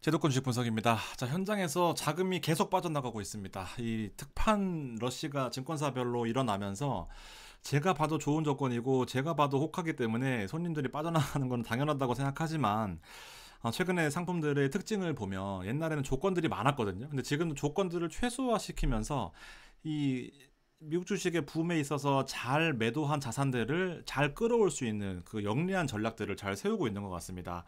제도권 주식 분석입니다. 자, 현장에서 자금이 계속 빠져나가고 있습니다. 이 특판 러시가 증권사별로 일어나면서 제가 봐도 좋은 조건이고 제가 봐도 혹하기 때문에 손님들이 빠져나가는 건 당연하다고 생각하지만 최근에 상품들의 특징을 보면 옛날에는 조건들이 많았거든요. 근데 지금 조건들을 최소화시키면서 이 미국 주식의 붐에 있어서 잘 매도한 자산들을 잘 끌어올 수 있는 그 영리한 전략들을 잘 세우고 있는 것 같습니다.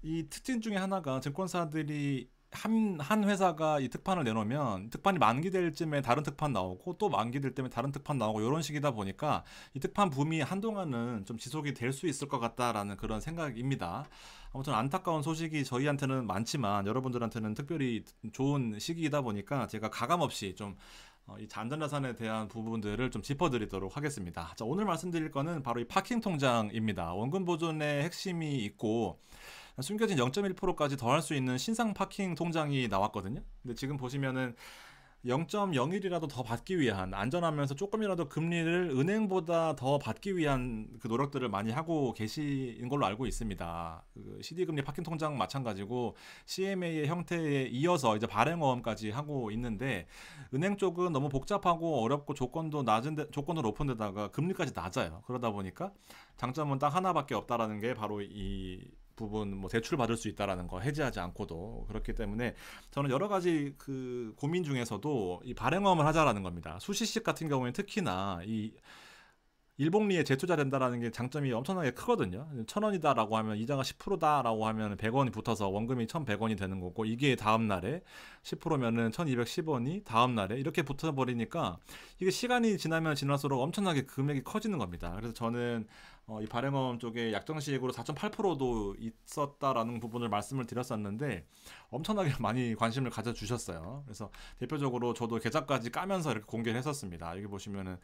이 특징 중에 하나가 증권사들이 한 회사가 이 특판을 내놓으면 특판이 만기될 쯤에 다른 특판 나오고 또 만기될 때면 다른 특판 나오고 이런 식이다 보니까 이 특판 붐이 한동안은 좀 지속이 될 수 있을 것 같다라는 그런 생각입니다. 아무튼 안타까운 소식이 저희한테는 많지만 여러분들한테는 특별히 좋은 시기이다 보니까 제가 가감없이 좀 이 안전자산에 대한 부분들을 좀 짚어드리도록 하겠습니다. 자, 오늘 말씀드릴 거는 바로 이 파킹 통장입니다. 원금 보존의 핵심이 있고 숨겨진 0.1%까지 더할 수 있는 신상 파킹 통장이 나왔거든요. 근데 지금 보시면은 0.01이라도 더 받기 위한 안전하면서 조금이라도 금리를 은행보다 더 받기 위한 그 노력들을 많이 하고 계신 걸로 알고 있습니다. 그 CD 금리 파킹 통장 마찬가지고 CMA의 형태에 이어서 이제 발행어음까지 하고 있는데 은행 쪽은 너무 복잡하고 어렵고 조건도 높은 데다가 금리까지 낮아요. 그러다 보니까 장점은 딱 하나밖에 없다라는 게 바로 이 부분 뭐 대출 받을 수 있다라는 거 해지하지 않고도 그렇기 때문에 저는 여러 가지 그 고민 중에서도 이 발행어음을 하자라는 겁니다. 수시식 같은 경우에는 특히나 이 일복리에 재투자된다라는 게 장점이 엄청나게 크거든요. 1,000원이다라고 하면 이자가 10%다라고 하면 100원이 붙어서 원금이 1,100원이 되는 거고 이게 다음 날에 10%면은 1,210원이 다음 날에 이렇게 붙어 버리니까 이게 시간이 지나면 지날수록 엄청나게 금액이 커지는 겁니다. 그래서 저는 이 발행어음 쪽에 약정식으로 4.8%도 있었다라는 부분을 말씀을 드렸었는데 엄청나게 많이 관심을 가져주셨어요. 그래서 대표적으로 저도 계좌까지 까면서 이렇게 공개를 했었습니다. 여기 보시면은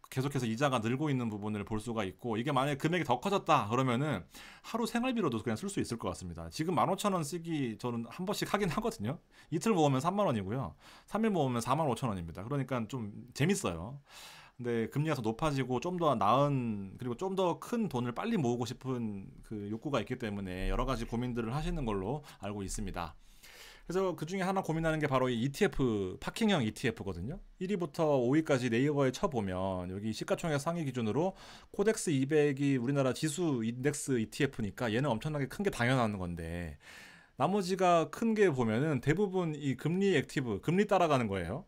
계속해서 이자가 늘고 있는 부분을 볼 수가 있고 이게 만약에 금액이 더 커졌다 그러면은 하루 생활비로도 그냥 쓸 수 있을 것 같습니다. 지금 15,000원 쓰기 저는 한 번씩 하긴 하거든요. 이틀 모으면 3만원이고요. 3일 모으면 45,000원입니다. 그러니까 좀 재밌어요. 근데 금리가 더 높아지고 좀 더 나은 그리고 좀 더 큰 돈을 빨리 모으고 싶은 그 욕구가 있기 때문에 여러 가지 고민들을 하시는 걸로 알고 있습니다. 그래서 그 중에 하나 고민하는 게 바로 이 ETF, 파킹형 ETF거든요. 1위부터 5위까지 네이버에 쳐보면 여기 시가총액 상위 기준으로 코덱스 200이 우리나라 지수 인덱스 ETF니까 얘는 엄청나게 큰 게 당연한 건데 나머지가 큰 게 보면은 대부분 이 금리 액티브, 금리 따라가는 거예요.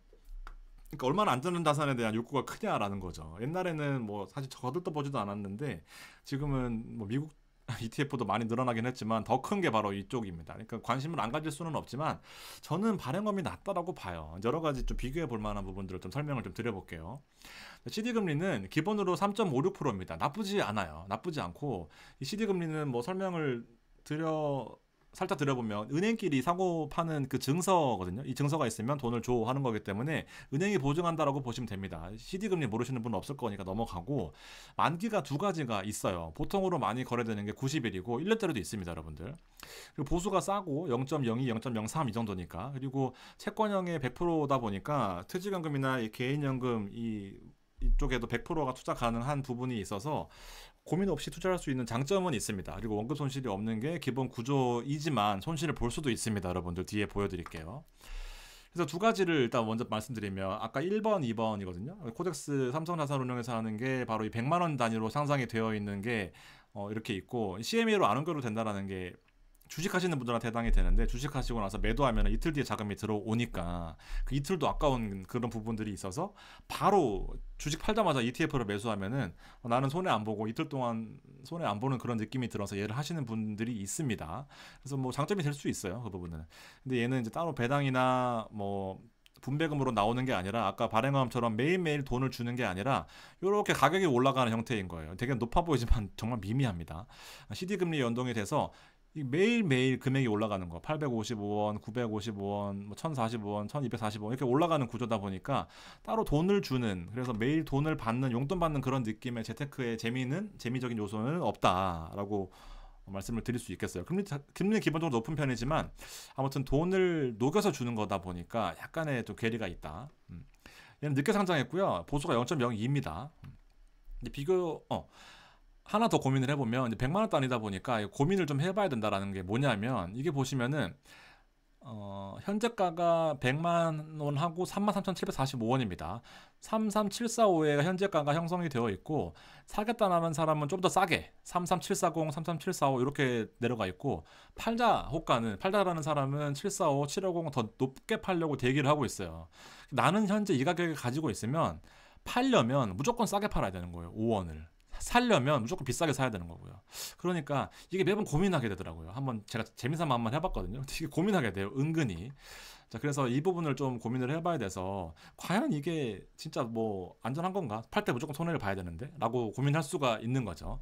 그러니까 얼마나 안전한 자산에 대한 욕구가 크냐라는 거죠. 옛날에는 뭐 사실 거들떠보지도 않았는데 지금은 뭐 미국 ETF도 많이 늘어나긴 했지만 더 큰 게 바로 이쪽입니다. 그러니까 관심을 안 가질 수는 없지만 저는 발행엄이 낮다라고 봐요. 여러 가지 좀 비교해 볼 만한 부분들을 좀 설명을 좀 드려볼게요. CD 금리는 기본으로 3.56%입니다. 나쁘지 않아요. 나쁘지 않고 이 CD 금리는 뭐 설명을 살짝 드려보면 은행끼리 사고 파는 그 증서거든요. 이 증서가 있으면 돈을 줘 하는 거기 때문에 은행이 보증한다라고 보시면 됩니다. CD 금리 모르시는 분은 없을 거니까 넘어가고 만기가 두 가지가 있어요. 보통으로 많이 거래되는 게 90일이고 1년짜리도 있습니다, 여러분들. 그리고 보수가 싸고 0.02, 0.03 이 정도니까 그리고 채권형의 100%다 보니까 퇴직연금이나 개인연금 이쪽에도 100%가 투자 가능한 부분이 있어서 고민 없이 투자할 수 있는 장점은 있습니다. 그리고 원금 손실이 없는 게 기본 구조이지만 손실을 볼 수도 있습니다. 여러분들 뒤에 보여드릴게요. 그래서 두 가지를 일단 먼저 말씀드리면 아까 1번, 2번이거든요. 코덱스 삼성자산운용에서 하는 게 바로 이 100만 원 단위로 상상이 되어 있는 게 이렇게 있고 CMA로 안 연결도 된다라는 게 주식하시는 분들한테 해당이 되는데 주식하시고 나서 매도하면 이틀 뒤에 자금이 들어오니까 그 이틀도 아까운 그런 부분들이 있어서 바로 주식 팔자마자 ETF를 매수하면은 나는 손해 안 보고 이틀 동안 손해 안 보는 그런 느낌이 들어서 얘를 하시는 분들이 있습니다. 그래서 뭐 장점이 될 수 있어요. 그 부분은. 근데 얘는 이제 따로 배당이나 뭐 분배금으로 나오는 게 아니라 아까 발행어음처럼 매일매일 돈을 주는 게 아니라 이렇게 가격이 올라가는 형태인 거예요. 되게 높아 보이지만 정말 미미합니다. CD 금리 연동이 돼서 매일매일 금액이 올라가는 거 855원, 955원, 뭐 1045원, 1245원 이렇게 올라가는 구조다 보니까 따로 돈을 주는 그래서 매일 돈을 받는 용돈 받는 그런 느낌의 재테크의 재미적인 요소는 없다라고 말씀을 드릴 수 있겠어요. 금리는 기본적으로 높은 편이지만 아무튼 돈을 녹여서 주는 거다 보니까 약간의 또 괴리가 있다. 얘는 늦게 상장했고요. 보수가 0.02입니다. 하나 더 고민을 해보면 이제 100만 원 단위다 보니까 고민을 좀 해봐야 된다라는 게 뭐냐면 이게 보시면은 현재가가 100만 원 하고 33,745원입니다. 33745에 현재가가 형성이 되어 있고, 사겠다는 사람은 좀 더 싸게 33740, 33745 이렇게 내려가 있고, 팔자라는 사람은 745, 750 더 높게 팔려고 대기를 하고 있어요. 나는 현재 이 가격에 가지고 있으면 팔려면 무조건 싸게 팔아야 되는 거예요. 5원을. 살려면 무조건 비싸게 사야 되는 거고요. 그러니까 이게 매번 고민하게 되더라고요. 한번 제가 재미삼아 한번 해봤거든요. 되게 고민하게 돼요. 은근히. 자, 그래서 이 부분을 좀 고민을 해봐야 돼서 과연 이게 진짜 뭐 안전한 건가? 팔 때 무조건 손해를 봐야 되는데? 라고 고민할 수가 있는 거죠.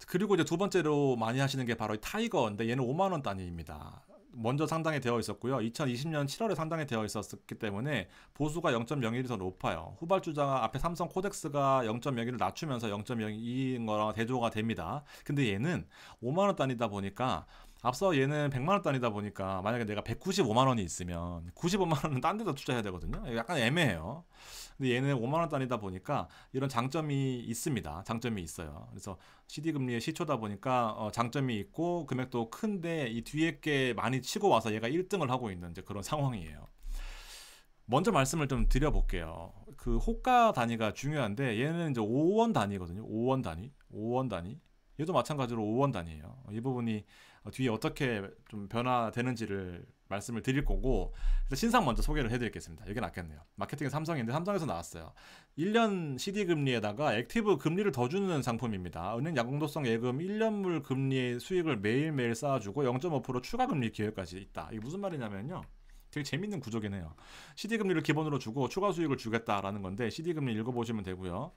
그리고 이제 두 번째로 많이 하시는 게 바로 이 타이거인데, 얘는 5만 원 단위입니다. 먼저 상장이 되어 있었고요. 2020년 7월에 상장이 되어 있었기 때문에 보수가 0.01이 더 높아요. 후발주자 앞에 삼성 코덱스가 0.01을 낮추면서 0.02인 거랑 대조가 됩니다. 근데 얘는 5만 원 단위다 보니까, 앞서 얘는 100만 원 단위다 보니까 만약에 내가 195만 원이 있으면 95만 원은 딴 데다 투자해야 되거든요. 약간 애매해요. 근데 얘는 5만 원 단위다 보니까 이런 장점이 있습니다. 장점이 있어요. 그래서 CD 금리의 시초다 보니까 장점이 있고 금액도 큰데 이 뒤에 게 많이 치고 와서 얘가 1등을 하고 있는 이제 그런 상황이에요. 먼저 말씀을 좀 드려볼게요. 그 호가 단위가 중요한데, 얘는 이제 5원 단위거든요. 5원 단위, 5원 단위. 얘도 마찬가지로 5원 단위예요. 이 부분이 뒤에 어떻게 좀 변화되는지를 말씀을 드릴 거고, 신상 먼저 소개를 해드리겠습니다. 이게 낫겠네요. 마케팅은 삼성인데 삼성에서 나왔어요. 1년 CD 금리에다가 액티브 금리를 더 주는 상품입니다. 은행 약공도성 예금 1년물 금리의 수익을 매일매일 쌓아주고 0.5% 추가 금리 기회까지 있다. 이게 무슨 말이냐면요, 되게 재밌는 구조긴 해요. CD 금리를 기본으로 주고 추가 수익을 주겠다라는 건데, CD 금리 읽어보시면 되고요.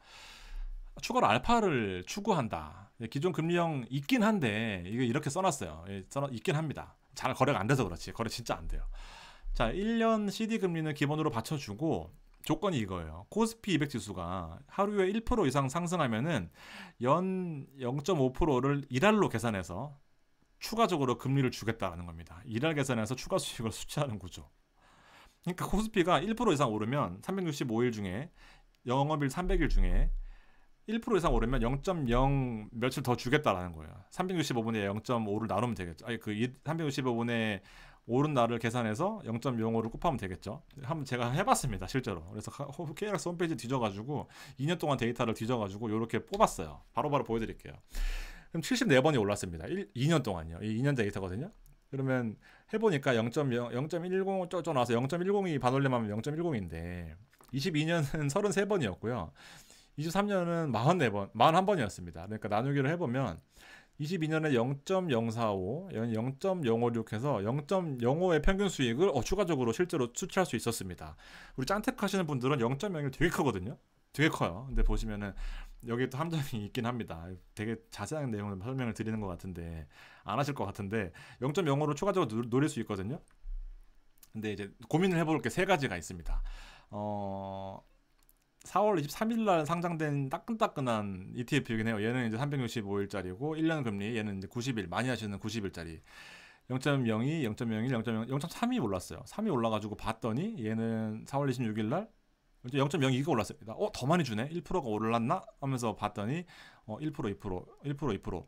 추가로 알파를 추구한다. 기존 금리형 있긴 한데 이게 이렇게 써놨어요. 있긴 합니다. 잘 거래가 안 돼서 그렇지. 거래 진짜 안 돼요. 자, 1년 CD 금리는 기본으로 받쳐주고, 조건이 이거예요. 코스피 200 지수가 하루에 1% 이상 상승하면은 연 0.5%를 일할로 계산해서 추가적으로 금리를 주겠다라는 겁니다. 일할 계산해서 추가 수익을 수취하는 구조. 그러니까 코스피가 1% 이상 오르면 365일 중에, 영업일 300일 중에 1% 이상 오르면 0.0 며칠 더 주겠다라는 거예요. 365분에 0.5를 나누면 되겠죠. 아니, 그 365분에 오른 날을 계산해서 0.05를 곱하면 되겠죠. 한번 제가 해봤습니다, 실제로. 그래서 KRX 홈페이지 뒤져가지고 2년 동안 데이터를 뒤져가지고 이렇게 뽑았어요. 바로바로 보여드릴게요. 그럼 74번이 올랐습니다. 2년 동안요. 이 2년 데이터거든요. 그러면 해보니까 0.10 쪼쪼 나와서 0.10이 반올림하면 0.10인데, 22년은 33번이었고요. 23년은 44번, 41번이었습니다. 그러니까 나누기를 해보면 22년에 0.045, 0.056 해서 0.05의 평균 수익을 추가적으로 실제로 수취할 수 있었습니다. 우리 짠택 하시는 분들은 0.01 되게 크거든요. 되게 커요. 근데 보시면은 여기 또 함정이 있긴 합니다. 되게 자세한 내용을 설명을 드리는 것 같은데 안 하실 것 같은데, 0.05로 추가적으로 노릴 수 있거든요. 근데 이제 고민을 해볼 게 세 가지가 있습니다. 4월 23일 날 상장된 따끈따끈한 ETF이긴 해요. 얘는 이제 365일짜리고 1년 금리, 얘는 이제 90일, 많이 하시는 90일짜리. 0.02, 0.01, 0.0, 0.3이 올랐어요. 3이 올라가지고 봤더니 얘는 4월 26일 날 0.02가 올랐습니다. 더 많이 주네? 1%가 올랐나? 하면서 봤더니 1%, 2%, 1%, 2%.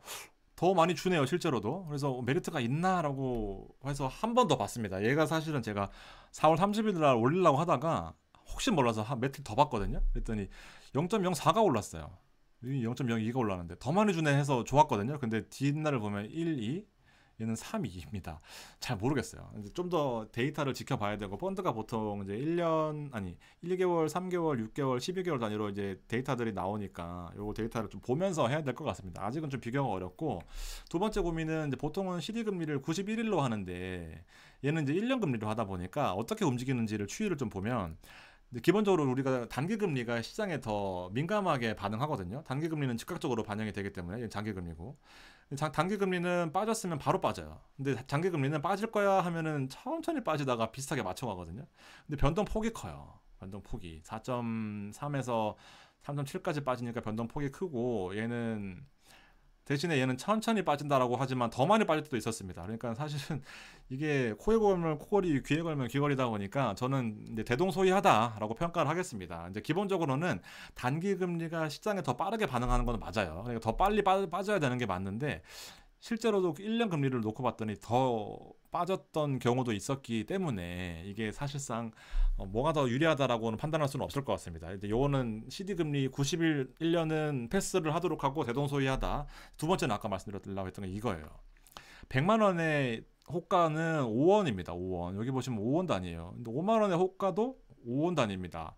더 많이 주네요, 실제로도. 그래서 메리트가 있나라고 해서 한 번 더 봤습니다. 얘가 사실은 제가 4월 30일 날 올리려고 하다가 혹시 몰라서 며칠 더 봤거든요. 그랬더니 0.04가 올랐어요. 0.02가 올랐는데 더 많이 주네 해서 좋았거든요. 근데 뒷날을 보면 1, 2, 얘는 3, 2입니다. 잘 모르겠어요. 좀 더 데이터를 지켜봐야 되고, 펀드가 보통 이제 1년, 아니 1개월, 3개월, 6개월, 12개월 단위로 이제 데이터들이 나오니까 요거 데이터를 좀 보면서 해야 될 것 같습니다. 아직은 좀 비교가 어렵고, 두 번째 고민은 이제 보통은 CD 금리를 91일로 하는데 얘는 이제 1년 금리로 하다 보니까 어떻게 움직이는지를 추이를 좀 보면, 기본적으로 우리가 단기금리가 시장에 더 민감하게 반응하거든요. 단기금리는 즉각적으로 반영이 되기 때문에, 이건 장기금리고. 단기금리는 빠졌으면 바로 빠져요. 근데 장기금리는 빠질 거야 하면은 천천히 빠지다가 비슷하게 맞춰가거든요. 근데 변동폭이 커요. 변동폭이 4.3에서 3.7까지 빠지니까 변동폭이 크고, 대신에 얘는 천천히 빠진다라고 하지만 더 많이 빠질 때도 있었습니다. 그러니까 사실은 이게 코에 걸면 코걸이, 귀에 걸면 귀걸이다 보니까 저는 이제 대동소이하다라고 평가를 하겠습니다. 이제 기본적으로는 단기 금리가 시장에 더 빠르게 반응하는 건 맞아요. 그러니까 더 빨리 빠져야 되는 게 맞는데, 실제로도 1년 금리를 놓고 봤더니 더 빠졌던 경우도 있었기 때문에 이게 사실상 뭐가 더 유리하다라고는 판단할 수는 없을 것 같습니다. 이제 요거는 CD 금리 90일 1년은 패스를 하도록 하고 대동소이하다. 두 번째는 아까 말씀드렸려고 했던 게 이거예요. 100만 원의 호가는 5원입니다. 5원. 여기 보시면 5원 단위예요. 근데 5만 원의 호가도 5원 단위입니다.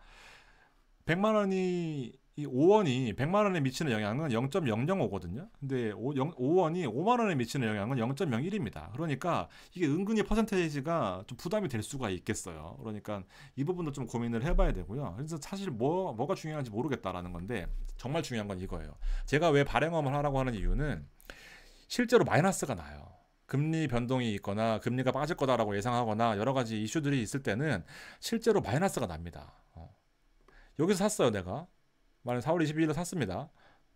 100만 원이 이 5원이 100만 원에 미치는 영향은 0.005거든요. 근데 5원이 5만 원에 미치는 영향은 0.01입니다. 그러니까 이게 은근히 퍼센테이지가 좀 부담이 될 수가 있겠어요. 그러니까 이 부분도 좀 고민을 해봐야 되고요. 그래서 사실 뭐가 중요한지 모르겠다라는 건데 정말 중요한 건 이거예요. 제가 왜 발행험을 하라고 하는 이유는 실제로 마이너스가 나요. 금리 변동이 있거나 금리가 빠질 거다라고 예상하거나 여러 가지 이슈들이 있을 때는 실제로 마이너스가 납니다. 여기서 샀어요, 내가. 만약 4월 22일에 샀습니다.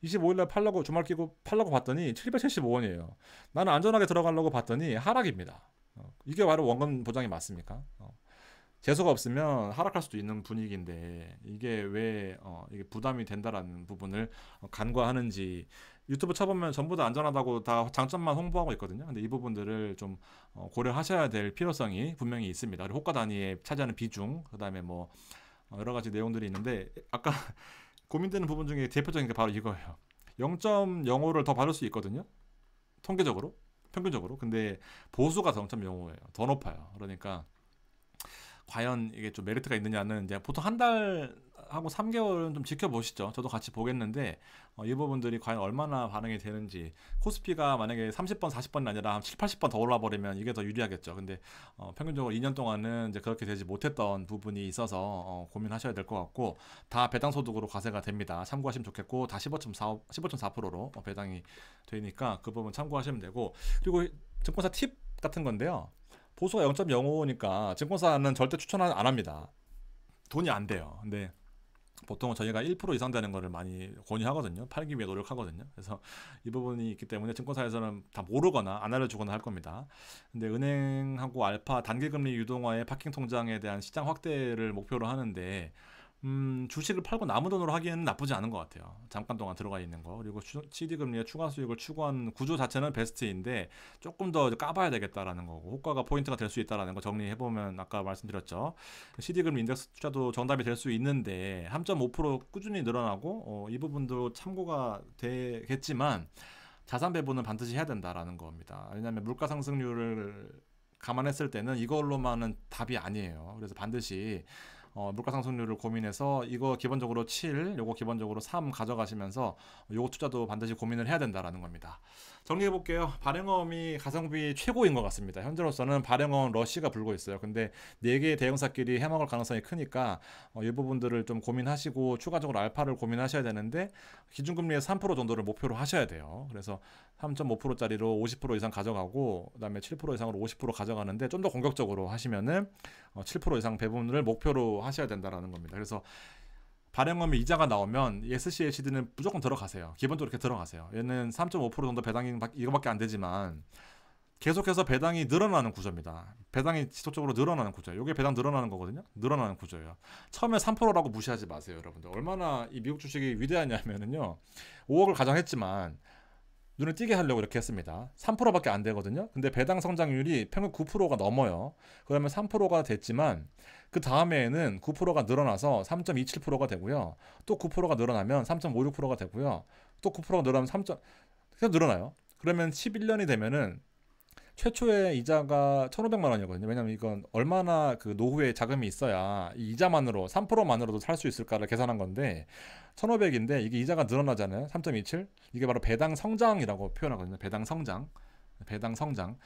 25일날 팔려고 주말 끼고 팔려고 봤더니 775원이에요. 나는 안전하게 들어가려고 봤더니 하락입니다. 이게 바로 원금 보장이 맞습니까? 재수가 없으면 하락할 수도 있는 분위기인데 이게 왜 이게 부담이 된다라는 부분을 간과하는지 유튜브 쳐보면 전부 다 안전하다고 다 장점만 홍보하고 있거든요. 근데 이 부분들을 좀 고려하셔야 될 필요성이 분명히 있습니다. 그리고 호가 단위에 차지하는 비중, 그다음에 뭐 여러 가지 내용들이 있는데 아까 고민되는 부분 중에 대표적인 게 바로 이거예요. 0.05를 더 받을 수 있거든요. 통계적으로, 평균적으로. 근데 보수가 0.05예요. 더 높아요. 그러니까 과연 이게 좀 메리트가 있느냐는 이제 보통 한 달하고 3개월은 좀 지켜보시죠. 저도 같이 보겠는데 이 부분들이 과연 얼마나 반응이 되는지 코스피가 만약에 30번, 40번이 아니라 한 7, 80번 더 올라버리면 이게 더 유리하겠죠. 근데 평균적으로 2년 동안은 이제 그렇게 되지 못했던 부분이 있어서 고민하셔야 될 것 같고 다 배당 소득으로 과세가 됩니다. 참고하시면 좋겠고 다 15.4%로 배당이 되니까 그 부분 참고하시면 되고 그리고 증권사 팁 같은 건데요. 보수가 0.05니까 증권사는 절대 추천 안 합니다. 돈이 안 돼요. 근데 보통은 저희가 1% 이상 되는 거를 많이 권유하거든요. 팔기 위해 노력하거든요. 그래서 이 부분이 있기 때문에 증권사에서는 다 모르거나 안 알려주거나 할 겁니다. 근데 은행하고 알파 단기금리 유동화의 파킹 통장에 대한 시장 확대를 목표로 하는데 주식을 팔고 남은 돈으로 하기에는 나쁘지 않은 것 같아요. 잠깐 동안 들어가 있는 거. 그리고 CD 금리의 추가 수익을 추구한 구조 자체는 베스트인데 조금 더 까봐야 되겠다라는 거고 호가가 포인트가 될 수 있다라는 거 정리해보면 아까 말씀드렸죠. CD 금리 인덱스 투자도 정답이 될 수 있는데 3.5% 꾸준히 늘어나고 이 부분도 참고가 되겠지만 자산 배분은 반드시 해야 된다라는 겁니다. 왜냐하면 물가 상승률을 감안했을 때는 이걸로만은 답이 아니에요. 그래서 반드시 물가 상승률을 고민해서 이거 기본적으로 7, 요거 기본적으로 3 가져가시면서 요거 투자도 반드시 고민을 해야 된다라는 겁니다. 정리해 볼게요. 발행어음이 가성비 최고인 것 같습니다. 현재로서는 발행어음 러쉬가 불고 있어요. 근데 4개의 대형사끼리 해먹을 가능성이 크니까 이 부분들을 좀 고민하시고 추가적으로 알파를 고민하셔야 되는데 기준금리의 3% 정도를 목표로 하셔야 돼요. 그래서 3.5%짜리로 50% 이상 가져가고 그다음에 7% 이상으로 50% 가져가는데 좀 더 공격적으로 하시면은 7% 이상 배분을 목표로 하셔야 된다라는 겁니다. 그래서 발행하면 이자가 나오면 SCHD는 무조건 들어가세요. 기본적으로 이렇게 들어가세요. 얘는 3.5% 정도 배당이 이거밖에 안 되지만 계속해서 배당이 늘어나는 구조입니다. 배당이 지속적으로 늘어나는 구조예요. 이게 배당 늘어나는 거거든요. 늘어나는 구조예요. 처음에 3%라고 무시하지 마세요, 여러분들. 얼마나 이 미국 주식이 위대하냐면요. 5억을 가정했지만 눈에 띄게 하려고 이렇게 했습니다. 3%밖에 안 되거든요. 근데 배당 성장률이 평균 9%가 넘어요. 그러면 3%가 됐지만 그 다음에는 9%가 늘어나서 3.27%가 되고요. 또 9%가 늘어나면 3.56%가 되고요. 또 9%가 늘어나면 3. 계속 늘어나요. 그러면 11년이 되면은 최초의 이자가 1,500만 원이거든요. 왜냐면 이건 얼마나 그 노후에 자금이 있어야 이 이자만으로 3%만으로도 살 수 있을까를 계산한 건데 1,500인데 이게 이자가 늘어나잖아요. 3.27. 이게 바로 배당 성장이라고 표현하거든요. 배당 성장. 배당 성장.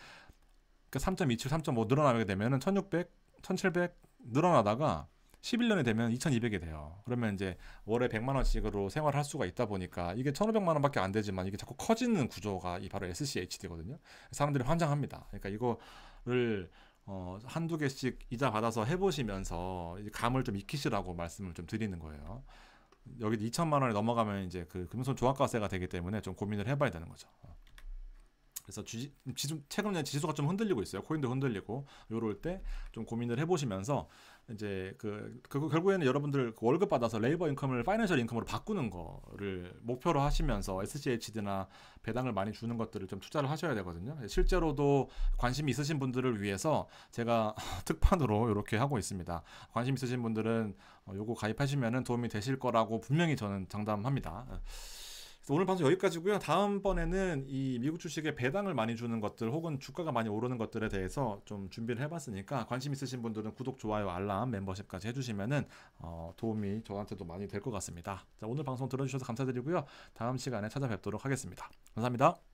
그 3.27, 3.5 늘어나게 되면은 1,600, 1,700 늘어나다가 11년이 되면 2,200이 돼요. 그러면 이제 월에 100만 원씩으로 생활할 수가 있다 보니까 이게 1,500만 원밖에 안 되지만 이게 자꾸 커지는 구조가 이 바로 SCHD거든요. 사람들이 환장합니다. 그러니까 이거를 한두 개씩 이자 받아서 해보시면서 감을 좀 익히시라고 말씀을 좀 드리는 거예요. 여기 2천만 원이 넘어가면 이제 그 금손 조합과세가 되기 때문에 좀 고민을 해봐야 되는 거죠. 그래서 최근에 지수가 좀 흔들리고 있어요. 코인도 흔들리고 요럴 때 좀 고민을 해보시면서 이제 결국에는 여러분들 그 월급 받아서 레이버 인컴을 파이낸셜 인컴으로 바꾸는 거를 목표로 하시면서 SGHD나 배당을 많이 주는 것들을 좀 투자를 하셔야 되거든요. 실제로도 관심이 있으신 분들을 위해서 제가 특판으로 이렇게 하고 있습니다. 관심 있으신 분들은 요거 가입하시면은 도움이 되실 거라고 분명히 저는 장담합니다. 오늘 방송 여기까지고요. 다음번에는 이 미국 주식에 배당을 많이 주는 것들 혹은 주가가 많이 오르는 것들에 대해서 좀 준비를 해봤으니까 관심 있으신 분들은 구독, 좋아요, 알람, 멤버십까지 해주시면은 도움이 저한테도 많이 될 것 같습니다. 자, 오늘 방송 들어주셔서 감사드리고요. 다음 시간에 찾아뵙도록 하겠습니다. 감사합니다.